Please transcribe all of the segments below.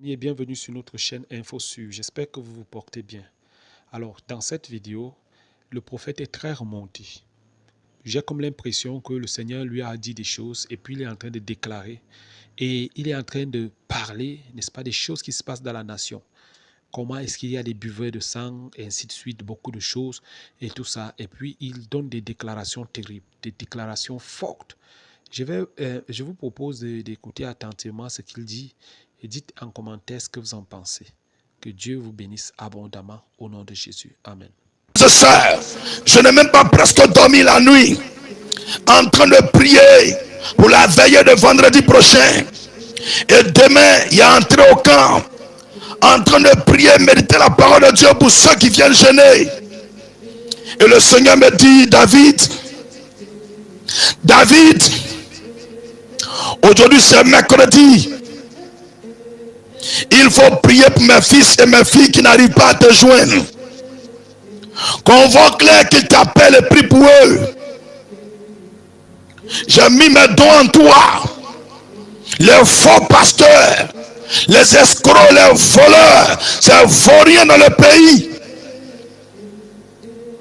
Et bienvenue sur notre chaîne InfoSur. J'espère que vous vous portez bien. Alors, dans cette vidéo, le prophète est très remonté. J'ai comme l'impression que le Seigneur lui a dit des choses et puis il est en train de déclarer et il est en train de parler, n'est-ce pas, des choses qui se passent dans la nation. Comment est-ce qu'il y a des buveurs de sang et ainsi de suite, beaucoup de choses et tout ça. Et puis, il donne des déclarations terribles, des déclarations fortes. Je vous propose d'écouter attentivement ce qu'il dit et dites en commentaire ce que vous en pensez. Que Dieu vous bénisse abondamment au nom de Jésus. Amen. Sœur, je n'ai même pas presque dormi la nuit en train de prier pour la veillée de vendredi prochain. Et demain, il y a entré au camp en train de prier, méditer la parole de Dieu pour ceux qui viennent jeûner. Et le Seigneur me dit, David, aujourd'hui c'est mercredi. Il faut prier pour mes fils et mes filles qui n'arrivent pas à te joindre. Convoque-les qu'ils t'appellent et prie pour eux. J'ai mis mes dons en toi. Les faux pasteurs, les escrocs, les voleurs, ces vauriens dans le pays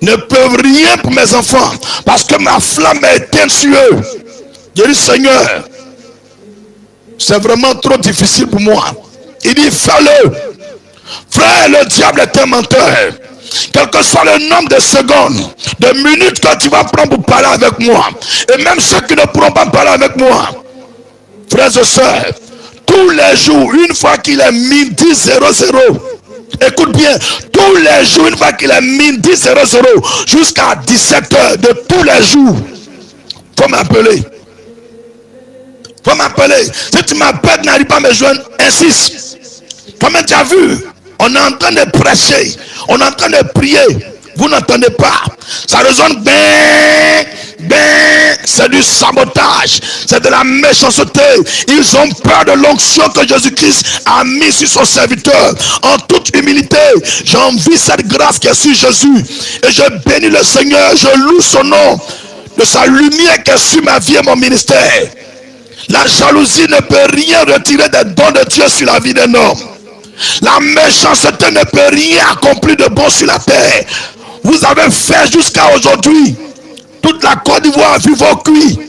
ne peuvent rien pour mes enfants parce que ma flamme est éteinte sur eux. Je dis, Seigneur, c'est vraiment trop difficile pour moi. Il dit, fais-le. Frère, le diable est un menteur. Quel que soit le nombre de secondes, de minutes que tu vas prendre pour parler avec moi, et même ceux qui ne pourront pas parler avec moi, frères et sœurs, tous les jours, une fois qu'il est midi 00, écoute bien, tous les jours, une fois qu'il est midi 00, jusqu'à 17h de tous les jours, faut m'appeler. Faut m'appeler. Si tu m'appelles, n'arrive pas à me joindre, insiste. Comment tu as vu? On est en train de prêcher, on est en train de prier. Vous n'entendez pas? Ça résonne bien, c'est du sabotage, c'est de la méchanceté. Ils ont peur de l'onction que Jésus-Christ a mis sur son serviteur. En toute humilité, j'envie cette grâce qui est sur Jésus. Et je bénis le Seigneur, je loue son nom, de sa lumière qui est sur ma vie et mon ministère. La jalousie ne peut rien retirer des dons de Dieu sur la vie d'un homme. La méchanceté ne peut rien accomplir de bon sur la terre. Vous avez fait jusqu'à aujourd'hui. Toute la Côte d'Ivoire a vu vos cuits.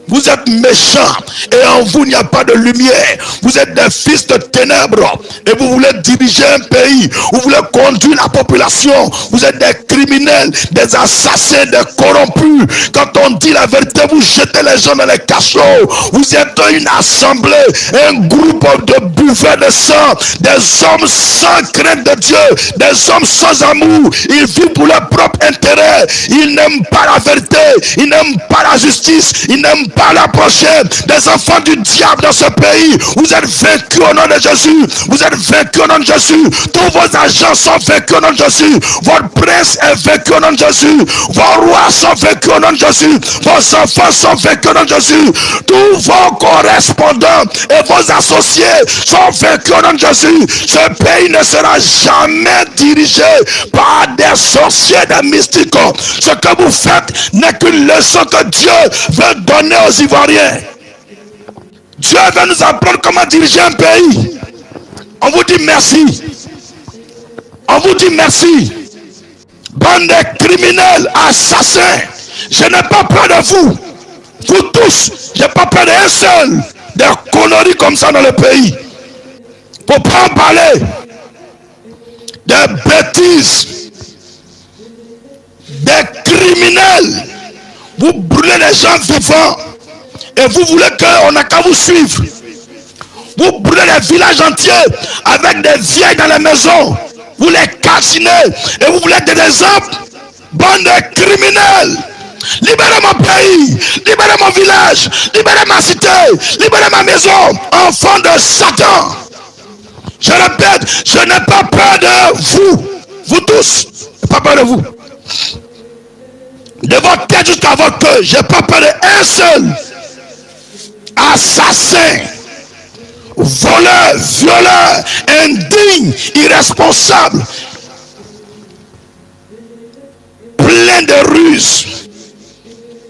Vous êtes méchants et en vous il n'y a pas de lumière. Vous êtes des fils de ténèbres et vous voulez diriger un pays. Vous voulez conduire la population. Vous êtes des criminels, des assassins, des corrompus. Quand on dit la vérité, vous jetez les gens dans les cachots. Vous êtes une assemblée, un groupe de buveurs de sang, des hommes sans crainte de Dieu, des hommes sans amour. Ils vivent pour leur propre intérêt. Ils n'aiment pas la vérité, ils n'aiment pas la justice, ils n'aiment pas la prochaine. Des enfants du diable dans ce pays. Vous êtes vaincus au nom de Jésus. Vous êtes vaincus au nom de Jésus. Tous vos agents sont vaincus au nom de Jésus. Votre prince est vaincu au nom de Jésus. Vos rois sont vaincus au nom de Jésus. Vos enfants sont vaincus au nom de Jésus. Tous vos correspondants et vos associés sont vaincus au nom de Jésus. Ce pays ne sera jamais dirigé par des sorciers, des mystiques. Ce que vous faites n'est qu'une leçon que Dieu veut donner aux Ivoiriens. Dieu veut nous apprendre comment diriger un pays. On vous dit merci. On vous dit merci. Bande de criminels, assassins. Je n'ai pas peur de vous. Vous tous, je n'ai pas peur d'un seul. Des conneries comme ça dans le pays. Pour pas en parler. Des bêtises. Des criminels. Vous brûlez les gens vivants. Et vous voulez qu'on n'a qu'à vous suivre. Vous brûlez les villages entiers avec des vieilles dans les maisons. Vous les calcinez. Et vous voulez des exemples. Bande de criminels. Libérez mon pays. Libérez mon village. Libérez ma cité. Libérez ma maison. Enfants de Satan. Je répète, je n'ai pas peur de vous. Vous tous. Je n'ai pas peur de vous. De votre tête jusqu'à votre cœur. Je n'ai pas peur d'un seul. Assassin, voleur, violeur, indigne, irresponsable, plein de ruses,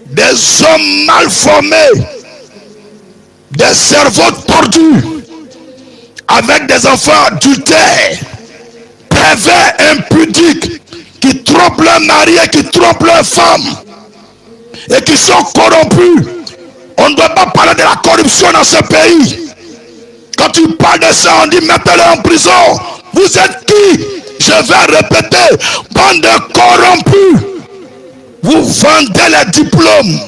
des hommes mal formés, des cerveaux tordus, avec des enfants adultères, pervers, impudiques, qui trompent leur mari et qui trompent leur femme et qui sont corrompus. On ne doit pas parler de la corruption dans ce pays. Quand tu parles de ça, on dit mettez-le en prison. Vous êtes qui? Je vais répéter, bande de corrompus. Vous vendez les diplômes.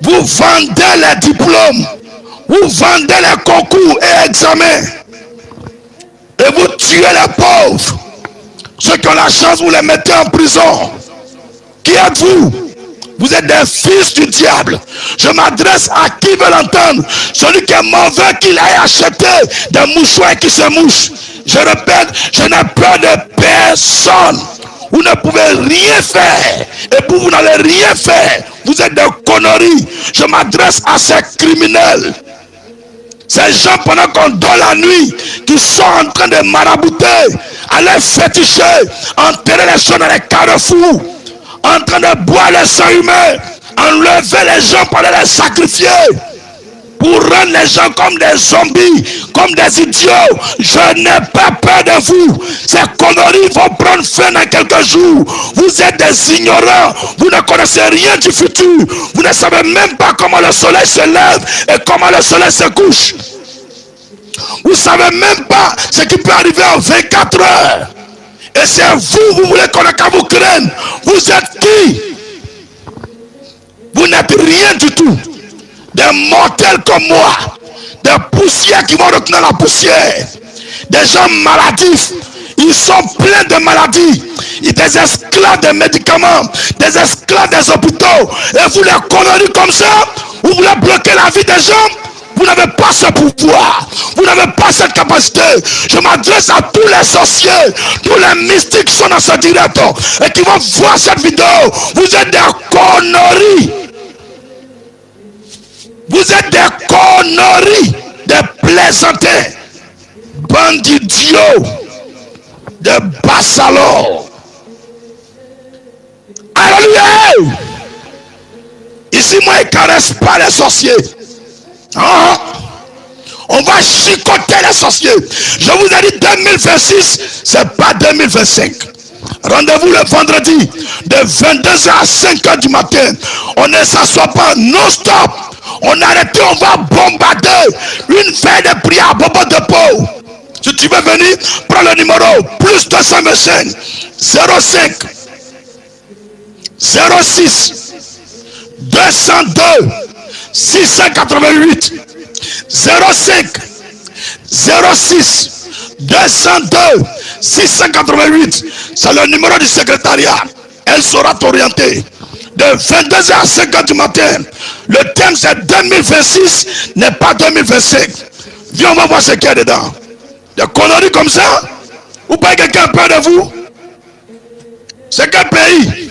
Vous vendez les diplômes. Vous vendez les concours et examens. Et vous tuez les pauvres. Ceux qui ont la chance, vous les mettez en prison. Qui êtes-vous? Vous êtes des fils du diable. Je m'adresse à qui veut l'entendre. Celui qui est mauvais, qu'il aille acheter des mouchoirs qui se mouchent. Je répète, je n'ai peur de personne. Vous ne pouvez rien faire. Et pour vous n'allez rien faire. Vous êtes des conneries. Je m'adresse à ces criminels. Ces gens, pendant qu'on dort la nuit, qui sont en train de marabouter, aller féticher, enterrer les gens dans les carrefours, en train de boire le sang humain, enlever les gens pour les sacrifier, pour rendre les gens comme des zombies, comme des idiots. Je n'ai pas peur de vous. Ces conneries vont prendre fin dans quelques jours. Vous êtes des ignorants. Vous ne connaissez rien du futur. Vous ne savez même pas comment le soleil se lève et comment le soleil se couche. Vous ne savez même pas ce qui peut arriver en 24 heures. Et c'est vous voulez qu'on vous craigne. Vous êtes qui? Vous n'êtes rien du tout. Des mortels comme moi. Des poussières qui vont retenir la poussière. Des gens maladifs. Ils sont pleins de maladies. Des esclaves des médicaments. Des esclaves des hôpitaux. Et vous les conneries comme ça. Vous voulez bloquer la vie des gens. Vous n'avez pas ce pouvoir. Vous n'avez pas cette capacité. Je m'adresse à tous les sorciers, tous les mystiques qui sont dans ce direct et qui vont voir cette vidéo. Vous êtes des conneries. Vous êtes des conneries, des plaisantins, bandidiots, des bassalons. Alléluia. Ici, moi, je ne caresse pas les sorciers. Ah, on va chicoter les sorciers. Je vous ai dit 2026, c'est pas 2025. Rendez-vous le vendredi de 22h à 5h du matin. On ne s'assoit pas non-stop. On arrête, on va bombarder une veille de prière à bobo de peau. Si tu veux venir, prends le numéro plus 225 05 06 202 688 05 06 202 688. C'est le numéro du secrétariat. Elle saura t'orienter. De 22h à 5h du matin. Le thème c'est 2026, n'est pas 2025. Viens, on va voir ce qu'il y a dedans. Des conneries comme ça. Ou pas quelqu'un a peur de vous? C'est quel pays?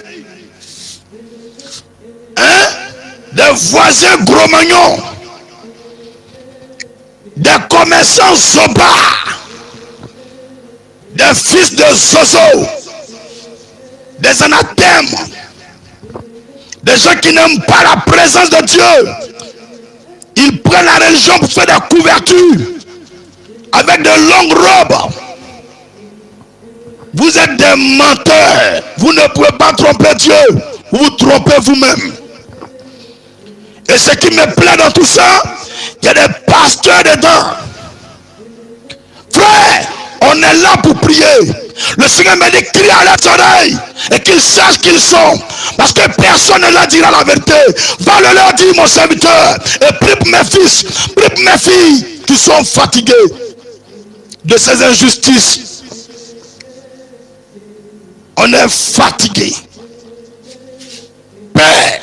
Hein? Des voisins gros-magnons, des commerçants zobards, des fils de zozo, des anathèmes, des gens qui n'aiment pas la présence de Dieu. Ils prennent la religion pour faire des couvertures avec de longues robes. Vous êtes des menteurs. Vous ne pouvez pas tromper Dieu. Vous vous trompez vous-même. Et ce qui me plaît dans tout ça, il y a des pasteurs dedans. Frère, on est là pour prier. Le Seigneur me dit, crie à leurs oreilles et qu'ils sachent qu'ils sont. Parce que personne ne leur dira la vérité. Va le leur dire, mon serviteur. Et prie pour mes fils, prie pour mes filles qui sont fatigués de ces injustices. On est fatigué. Père,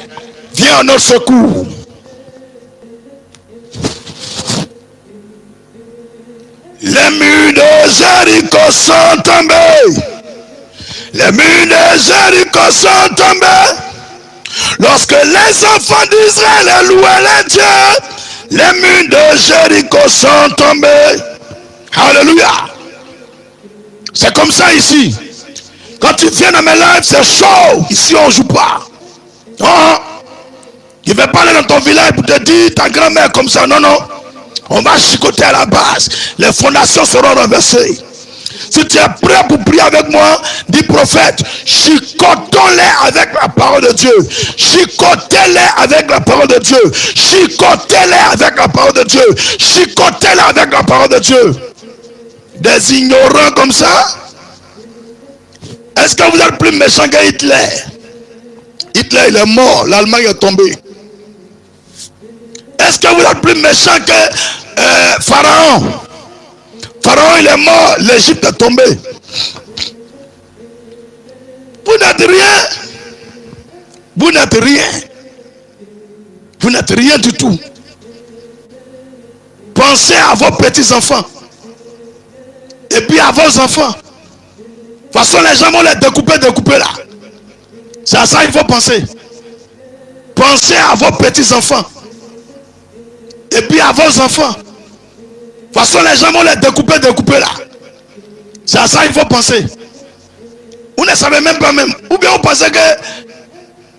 viens à notre secours. Les murs de Jéricho sont tombés. Les murs de Jéricho sont tombés. Lorsque les enfants d'Israël louaient les dieux, les murs de Jéricho sont tombés. Alléluia. C'est comme ça ici. Quand tu viens dans mes lives, c'est chaud. Ici, on ne joue pas. Non. Il ne va pas aller dans ton village pour te dire ta grand-mère comme ça. Non, non. On va chicoter à la base. Les fondations seront renversées. Si tu es prêt pour prier avec moi, dis prophète, chicotons-les avec la parole de Dieu. Chicotez-les avec la parole de Dieu. Chicotez-les avec la parole de Dieu. Chicotez-les avec la parole de Dieu. Des ignorants comme ça. Est-ce que vous êtes plus méchant que Hitler? Hitler, il est mort. L'Allemagne est tombée. Est-ce que vous êtes plus méchant que Pharaon? Pharaon, il est mort. L'Égypte est tombée. Vous n'êtes rien. Vous n'êtes rien. Vous n'êtes rien du tout. Pensez à vos petits-enfants. Et puis à vos enfants. De toute façon, les gens vont les découper là. C'est à ça qu'il faut penser. Pensez à vos petits-enfants. Et puis à vos enfants. De toute façon, les gens vont les découper là. C'est à ça qu'il faut penser. Vous ne savez même pas même. Ou bien vous pensez que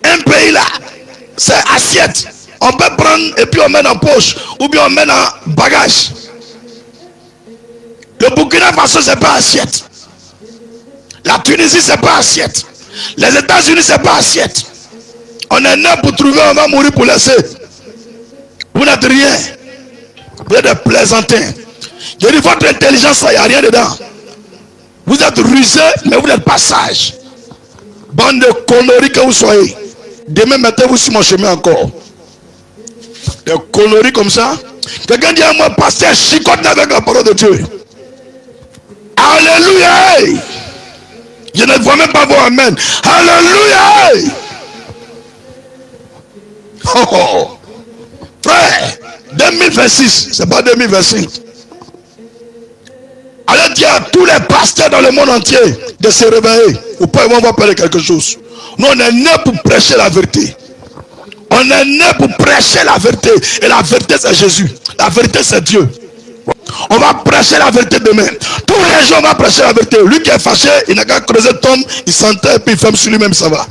un pays là, c'est assiette. On peut prendre et puis on met dans poche. Ou bien on met dans bagage. Le Burkina Faso, c'est pas assiette. La Tunisie, c'est pas assiette. Les États-Unis, c'est pas assiette. On est né pour trouver, on va mourir pour laisser. Vous n'êtes rien. Vous êtes des plaisantins. Je dis, votre intelligence, il n'y a rien dedans. Vous êtes rusés, mais vous n'êtes pas sages. Bande de conneries que vous soyez. Demain, mettez-vous sur mon chemin encore. Des conneries comme ça. Quelqu'un dit à moi, pasteur, chicote avec la parole de Dieu. Alléluia. Je ne vois même pas vos amen. Alléluia. Oh, oh. Frère, 2026, c'est pas 2025. Allez dire à tous les pasteurs dans le monde entier de se réveiller. Ou pas, ils vont voir parler quelque chose. Nous, on est nés pour prêcher la vérité. On est nés pour prêcher la vérité. Et la vérité, c'est Jésus. La vérité, c'est Dieu. On va prêcher la vérité demain. Tous les jours, on va prêcher la vérité. Lui qui est fâché, il n'a qu'à creuser tombe, il s'enterre, puis il ferme sur lui-même, ça va.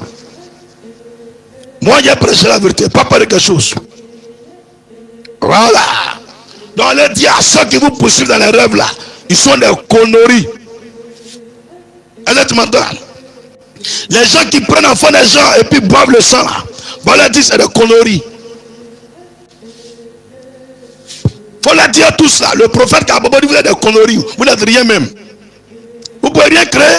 Moi, j'ai prêché la vérité, pas parler quelque chose. Voilà. Donc, on dit à ceux qui vous poursuivent dans les rêves là, ils sont des conneries. Est-ce que tu m'entends? Les gens qui prennent enfant des gens et puis boivent le sang là, on leur dit c'est des conneries. Faut leur dire tout ça. Le prophète Kabobo dit vous êtes des conneries. Vous n'êtes rien même. Vous pouvez rien créer.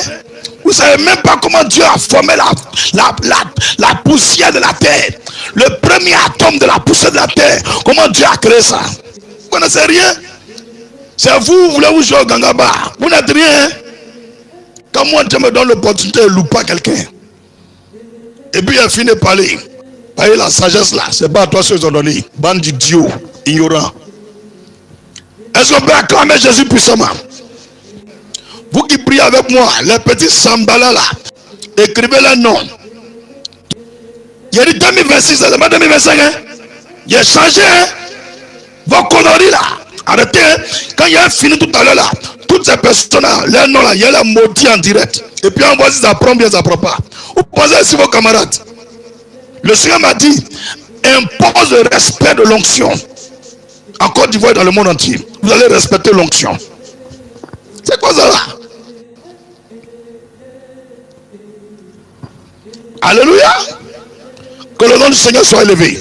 Vous ne savez même pas comment Dieu a formé la poussière de la terre. Le premier atome de la poussière de la terre. Comment Dieu a créé ça? Vous ne connaissez rien. C'est vous voulez vous jouer au gangaba. Vous n'êtes rien. Quand moi Dieu me donne l'opportunité de louper quelqu'un. Et puis il a fini de parler. Parler la sagesse là. C'est pas à toi ce qu'ils ont donné. Bande d'idiots, ignorants. Est-ce qu'on peut acclamer Jésus puissamment? Vous qui priez avec moi, les petits sambalas là, écrivez les noms. Il y a dit 2026, c'est pas 2025, hein? Il a changé, hein? Vos conneries là, arrêtez, hein? Quand il y a fini tout à l'heure là, toutes ces personnes là, les noms là, il y a les maudits en direct. Et puis on voit si ça prend bien, ça prend pas. Vous posez sur vos camarades. Le Seigneur m'a dit, impose le respect de l'onction. En Côte d'Ivoire, dans le monde entier, vous allez respecter l'onction. C'est quoi ça là? Alléluia. Que le nom du Seigneur soit élevé.